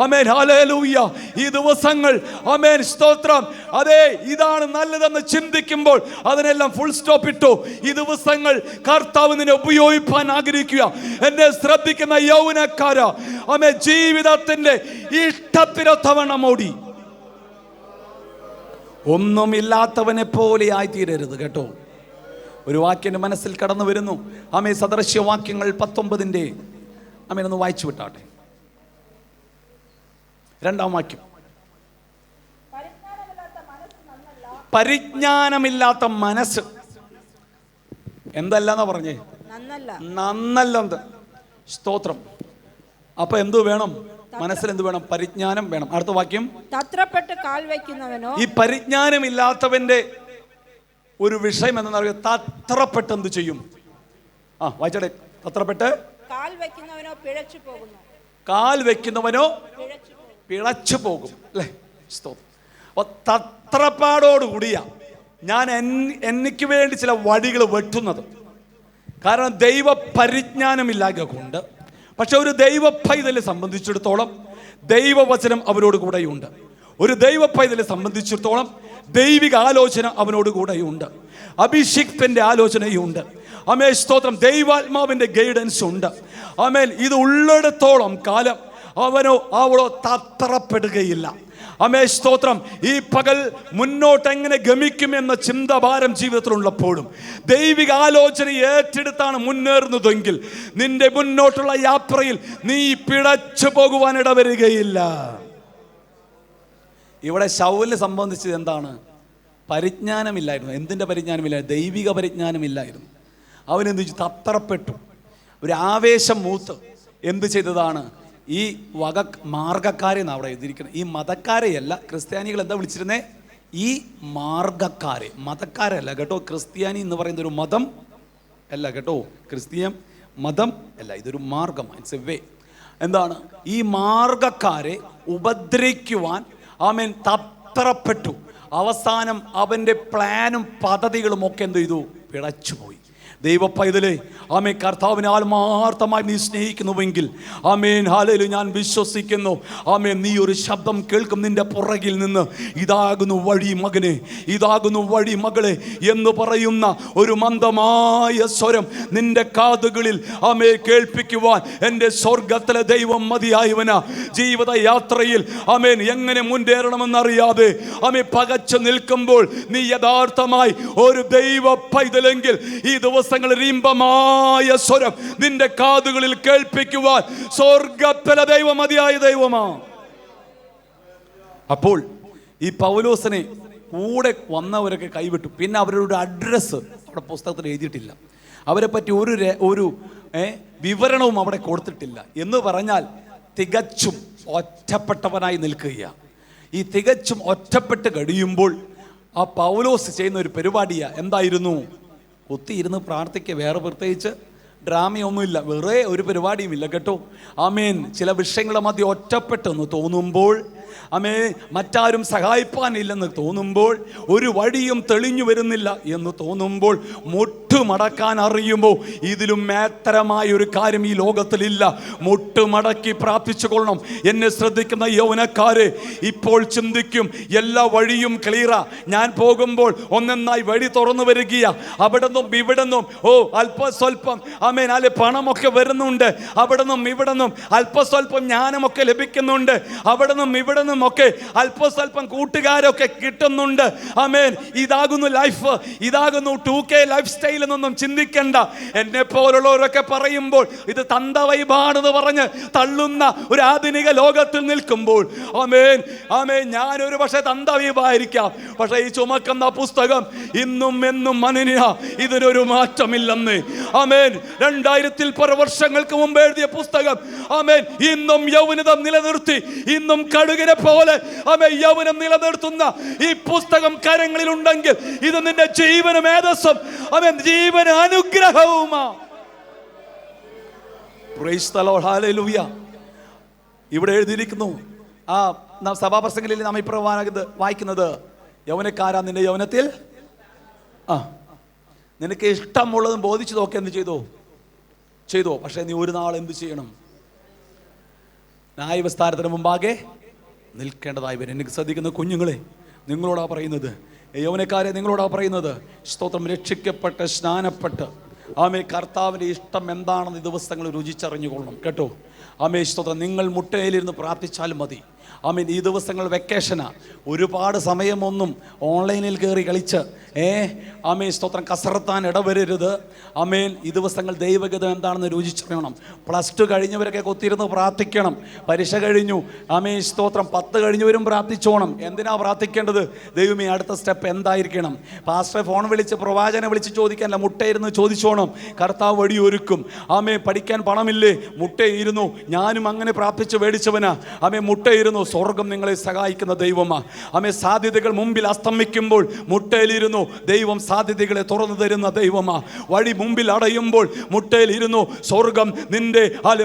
അമേൻ, ഹല്ലേലൂയ. ഈ ദിവസങ്ങൾ, അമേൻ, സ്തോത്രം. അതെ, ഇതാണ് നല്ലതെന്ന് ചിന്തിക്കുമ്പോൾ അതിനെല്ലാം ഫുൾ സ്റ്റോപ്പ് ഇട്ടു. ഈ ദിവസങ്ങൾ കർത്താവ് നിന്നെ ഉപയോഗിക്കാൻ ആഗ്രഹിക്കുക. എന്നെ ശ്രദ്ധിക്കുന്ന യൗവനക്കാര, അമേ, ജീവിതത്തിന്റെ ഇഷ്ടത്തിനൊത്തവണ്ണം ഓടി ഒന്നുമില്ലാത്തവനെ പോലെ ആയിത്തീരരുത് കേട്ടോ. ഒരു വാക്യം മനസ്സിൽ കടന്നു വരുന്നു. അമേ, സദൃശ്യവാക്യങ്ങൾ 19 അമേനൊന്ന് വായിച്ചു വിട്ടാട്ടെ. 2-ാം വാക്യം. പരിജ്ഞാനമില്ലാത്ത മനസ്സ് എന്തല്ലെന്നാ പറഞ്ഞേ? നന്നല്ല. സ്തോത്രം. അപ്പൊ എന്തു വേണം? മനസ്സിൽ എന്ത് വേണം? പരിജ്ഞാനം വേണം. അടുത്ത വാക്യം. തത്രപ്പെട്ട് കാൽ വയ്ക്കുന്നവനോ. ഈ പരിജ്ഞാനമില്ലാത്തവന്റെ ഒരു വിഷയം എന്താ പറയുക? തത്രപ്പെട്ട് എന്ത് ചെയ്യും? വായിച്ചടെ. തത്രപ്പെട്ട് കാൽ വെക്കുന്നവനോ പിഴച്ചു പോകും അല്ലേ? അപ്പൊ തത്രപ്പാടോടുകൂടിയ ഞാൻ എനിക്ക് വേണ്ടി ചില വഴികൾ വെട്ടുന്നത്. കാരണം ദൈവ പരിജ്ഞാനമില്ലായ്ക കൊണ്ട്. പക്ഷെ ഒരു ദൈവ പൈതലെ സംബന്ധിച്ചിടത്തോളം ദൈവവചനം അവരോട് കൂടെയുണ്ട്. ഒരു ദൈവ പൈതലെ സംബന്ധിച്ചിടത്തോളം ദൈവിക ആലോചന അവനോട് കൂടെയുണ്ട്. അഭിഷിക്തന്റെ ആലോചനയുണ്ട്. അമേ, സ്തോത്രം. ദൈവാത്മാവിന്റെ ഗൈഡൻസ് ഉണ്ട്. അമേൻ. ഇത് ഉള്ളിടത്തോളം കാലം അവനോ അവളോ തത്രപ്പെടുകയില്ല. അമേ, സ്തോത്രം. ഈ പകൽ മുന്നോട്ട് എങ്ങനെ ഗമിക്കുമെന്ന ചിന്താഭാരം ജീവിതത്തിലുള്ളപ്പോഴും ദൈവിക ആലോചന ഏറ്റെടുത്താണ് മുന്നേറുന്നതെങ്കിൽ നിന്റെ മുന്നോട്ടുള്ള യാത്രയിൽ നീ പിഴച്ചു പോകുവാൻ ഇടവരികയില്ല. ഇവിടെ ശൗലിനെ സംബന്ധിച്ചത് എന്താണ്? പരിജ്ഞാനമില്ലായിരുന്നു. എന്തിൻ്റെ പരിജ്ഞാനമില്ലായിരുന്നു? ദൈവിക പരിജ്ഞാനമില്ലായിരുന്നു. അവനെന്ത് ചെയ്തു? തത്രപ്പെട്ടു. ഒരു ആവേശം മൂത്ത് എന്ത് ചെയ്തതാണ്? ഈ മാർഗക്കാരെ എന്നാണ് അവിടെ എഴുതിയിരിക്കുന്നത്. ഈ മതക്കാരെയല്ല. ക്രിസ്ത്യാനികൾ എന്താ വിളിച്ചിരുന്നേ? ഈ മാർഗക്കാരെ. മതക്കാരല്ല കേട്ടോ. ക്രിസ്ത്യാനി എന്ന് പറയുന്ന ഒരു മതം അല്ല കേട്ടോ. ക്രിസ്ത്യൻ മതം അല്ല, ഇതൊരു മാർഗം. It's a way. എന്താണ്? ഈ മാർഗക്കാരെ ഉപദ്രവിക്കുവാൻ അവൻ തത്രപ്പെട്ടു. അവസാനം അവൻ്റെ പ്ലാനും പദ്ധതികളും ഒക്കെ എന്ത് ചെയ്തു? പിഴച്ചുപോയി. ദൈവ പൈതലേ, ആമേ, കർത്താവിനെ ആത്മാർത്ഥമായി നീ സ്നേഹിക്കുന്നുവെങ്കിൽ, ആമേൻ, ഹല്ലേലൂയ, ഞാൻ വിശ്വസിക്കുന്നു, ആമേൻ, നീ ഒരു ശബ്ദം കേൾക്കും നിന്റെ പുറകിൽ നിന്ന്. ഇതാകുന്നു വഴി മകനെ, ഇതാകുന്നു വഴി മകളെ എന്ന് പറയുന്ന ഒരു മന്ദമായ സ്വരം നിന്റെ കാതുകളിൽ, ആമേ, കേൾപ്പിക്കുവാൻ എൻ്റെ സ്വർഗത്തിലെ ദൈവം മതിയായവനാ. ജീവിതയാത്രയിൽ, ആമേൻ, എങ്ങനെ മുന്നേറണമെന്നറിയാതെ, ആമേ, പകച്ചു നിൽക്കുമ്പോൾ നീ യഥാർത്ഥമായി ഒരു ദൈവ പൈതലെങ്കിൽ ഈ ദിവസം ഇമ്പമായ സ്വരം നിന്റെ കാതുകളിൽ കേൾപ്പിക്കുവാൻ സ്വർഗത്തിലെ ദൈവം മതിയായ ദൈവമാ. അപ്പോൾ ഈ പൗലോസിനെ കൂടെ വന്നവരൊക്കെ കൈവിട്ടു. പിന്നെ അവരുടെ അഡ്രസ്സ് അവിടെ പുസ്തകത്തിൽ എഴുതിയിട്ടില്ല. അവരെ പറ്റി ഒരു വിവരണവും അവിടെ കൊടുത്തിട്ടില്ല. എന്ന് പറഞ്ഞാൽ തികച്ചും ഒറ്റപ്പെട്ടവനായി നിൽക്കുകയാണ്. ഈ തികച്ചും ഒറ്റപ്പെട്ട് കഴിയുമ്പോൾ ആ പൗലോസ് ചെയ്യുന്ന ഒരു പരിപാടിയാ. എന്തായിരുന്നു? ഒത്തിയിരുന്ന് പ്രാർത്ഥിക്കുക. വേറെ പ്രത്യേകിച്ച് ഡ്രാമയൊന്നുമില്ല, വേറെ ഒരു പരിപാടിയുമില്ല കേട്ടോ. ആമേൻ. ചില വിഷയങ്ങളെ മധ്യ ഒറ്റപ്പെട്ടെന്ന് തോന്നുമ്പോൾ, ആമേ, മറ്റാരും സഹായിപ്പാനില്ലെന്ന് തോന്നുമ്പോൾ, ഒരു വഴിയും തെളിഞ്ഞു വരുന്നില്ല എന്ന് തോന്നുമ്പോൾ, മുട്ടുമടക്കാൻ അറിയുമ്പോൾ ഇതിലും മേത്തരമായ ഒരു കാര്യം ഈ ലോകത്തിലില്ല. മുട്ടുമടക്കി പ്രാർത്ഥിച്ചുകൊള്ളണം. എന്നെ ശ്രദ്ധിക്കുന്ന യൗവനക്കാരെ, ഇപ്പോൾ ചിന്തിക്കും എല്ലാ വഴിയും ക്ലിയറാ. ഞാൻ പോകുമ്പോൾ ഒന്നെന്നായി വഴി തുറന്നു വരികയാ. അവിടെ നിന്നും ഇവിടെ നിന്നും അല്പസ്വല്പം, ആമേൻ, അല്ലെ പണമൊക്കെ വരുന്നുണ്ട്. അവിടെ നിന്നും ഇവിടെ നിന്നും അല്പസ്വല്പം ജ്ഞാനമൊക്കെ ലഭിക്കുന്നുണ്ട്. അവിടെ നിന്നും ഇവിടെ നിന്നും ഒക്കെ അല്പസ്വല്പം കൂട്ടുകാരൊക്കെ കിട്ടുന്നുണ്ട്. ആമേൻ. ഇതാകുന്നു ലൈഫ്, ഇതാകുന്നു 2K ലൈഫ് സ്റ്റൈൽ എന്നൊന്നും ചിന്തിക്കണ്ട. എന്നെ പോലുള്ളവരൊക്കെ പറയുമ്പോൾ ഇത് തന്തവൈബാണെന്ന് പറഞ്ഞ് തള്ളുന്ന ഒരു ആധുനിക ലോകത്തിൽ നിൽക്കുമ്പോൾ, ആമേൻ, ആമേൻ, ഞാനൊരു പക്ഷേ തന്തവൈബായിരിക്കാം. പക്ഷേ ഈ ചുമക്കുന്ന പുസ്തകം ഇന്നും എന്നും മനനിയ, ഇതിനൊരു മാറ്റമില്ലെന്ന്. ആമേൻ. 2000 വർഷങ്ങൾക്ക് മുമ്പ് എഴുതിയ പുസ്തകം, ആമേൻ, ഇന്നും യൗവനത നിലനിർത്തി, ഇന്നും കടുകിനെ പോലെ, ആമേൻ, യൗവനം നിലനിർത്തുന്ന ഈ പുസ്തകം കരങ്ങളിൽ ഉണ്ടെങ്കിൽ ഇത് നിന്റെ ജീവന മേധസ്സും, ആമേൻ, ജീവന അനുഗ്രഹവുമാ. പ്രൈസ് ദി ലോർഡ്, ഹല്ലേലൂയ. ഇവിടെ എഴുതിയിരിക്കുന്നു, ആ സഭാപ്രസംഗങ്ങളിൽ നാം ഇപ്രകാരം വായിക്കുന്നത്, യൗവനക്കാരാ നിന്റെ യൗവനത്തിൽ നിനക്ക് ഇഷ്ടമുള്ളതും ബോധിച്ചു നോക്കി എന്ത് ചെയ്തോ. പക്ഷേ നീ ഒരു നാൾ എന്ത് ചെയ്യണം? ന്യായവിസ്താരത്തിന് മുമ്പാകെ നിൽക്കേണ്ടതായി വരും. എനിക്ക് ശ്രദ്ധിക്കുന്ന കുഞ്ഞുങ്ങളെ, നിങ്ങളോടാ പറയുന്നത്, യൗവനക്കാരെ നിങ്ങളോടാ പറയുന്നത്, സ്തോത്രം, രക്ഷിക്കപ്പെട്ട് സ്നാനപ്പെട്ട് ആമേ കർത്താവിൻ്റെ ഇഷ്ടം എന്താണെന്ന് ഈ ദിവസങ്ങൾ രുചിച്ചറിഞ്ഞുകൊള്ളണം കേട്ടോ. ആമേ സ്തോത്രം, നിങ്ങൾ മുട്ടയിലിരുന്ന് പ്രാർത്ഥിച്ചാലും മതി. ആമേൻ. ഈ ദിവസങ്ങൾ വെക്കേഷനാ, ഒരുപാട് സമയമൊന്നും ഓൺലൈനിൽ കയറി കളിച്ച് ആമേൻ സ്തോത്രം കസർത്താൻ ഇടവരരുത്. ആമേൻ. ഈ ദിവസങ്ങൾ ദൈവഗതം എന്താണെന്ന് രുചിച്ചറിയണം. +2 കഴിഞ്ഞവരൊക്കെ കൊത്തിയിരുന്ന് പ്രാർത്ഥിക്കണം. പരീക്ഷ കഴിഞ്ഞു, ആമേൻ സ്തോത്രം 10 കഴിഞ്ഞവരും പ്രാർത്ഥിച്ചോണം. എന്തിനാ പ്രാർത്ഥിക്കേണ്ടത്? ദൈവമേ അടുത്ത സ്റ്റെപ്പ് എന്തായിരിക്കണം? പാസ്റ്ററെ ഫോൺ വിളിച്ച് പ്രവാചകനെ വിളിച്ച് ചോദിക്കാനല്ല, മുട്ടയിരുന്ന് ചോദിച്ചോണം. കർത്താവ് വഴിയൊരുക്കും. ആമേ. പഠിക്കാൻ പണമില്ലേ? മുട്ടയിരുന്നു. ഞാനും അങ്ങനെ പ്രാർത്ഥിച്ച് മേടിച്ചവനാ. ആമേ. മുട്ടയിരുന്നു. സ്വർഗം നിങ്ങളെ സഹായിക്കുന്ന ദൈവമാ. ആമേ. സാധ്യതകൾ മുമ്പിൽ അസ്തമിക്കുമ്പോൾ മുട്ടയിലിരുന്നു ദൈവം സാധ്യതകളെ തുറന്നു തരുന്ന ദൈവമാ. വഴി മുമ്പിൽ അടയുമ്പോൾ മുട്ടയിലിരുന്നു സ്വർഗം നിന്റെ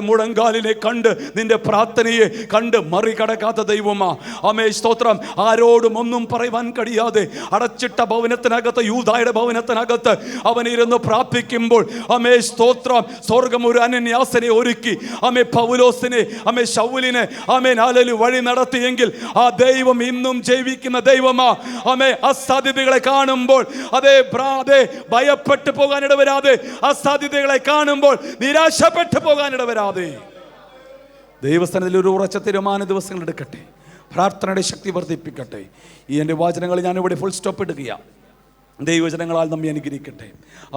മുഴങ്കാലിനെ കണ്ട് നിന്റെ പ്രാർത്ഥനയെ കണ്ട് മറികടക്കാത്ത ദൈവമാ. ആമേ സ്തോത്രം. ആരോടും ഒന്നും പറയുവാൻ കഴിയാതെ അടച്ചിട്ട ഭവനത്തിനകത്ത്, യൂദായുടെ ഭവനത്തിനകത്ത് അവനിരുന്ന് പ്രാർത്ഥിക്കുമ്പോൾ ആമേ സ്തോത്രം, സ്വർഗം ഒരു അനന്യാസനെ ഒരുക്കി. ആമേ പൗലോസിനെ, ആമേ ശൗലിനെ, ആമേ നാലലു വഴി നടത്തിയെങ്കിൽ ആ ദൈവം ഇന്നും ജീവിക്കുന്ന ദൈവമാ. ആമേ. അസാധ്യതകളെ കാണുമ്പോൾ അതേ ഭയപ്പെട്ടു പോകാനിടവരാതെ, അസാധ്യതകളെ കാണുമ്പോൾ നിരാശപ്പെട്ടു പോകാനിടവരാതെ ദൈവസ്ഥാനത്തിൽ ഒരു ഉറച്ച തീരുമാന ദിവസങ്ങൾ എടുക്കട്ടെ. പ്രാർത്ഥനയുടെ ശക്തി വർദ്ധിപ്പിക്കട്ടെ. ഈ എൻ്റെ വചനങ്ങൾ ഞാനിവിടെ ഫുൾ സ്റ്റോപ്പ് ഇടുകയാണ്. ദൈവവചനങ്ങളാൽ നമ്മെ അനുഗ്രഹിക്കട്ടെ.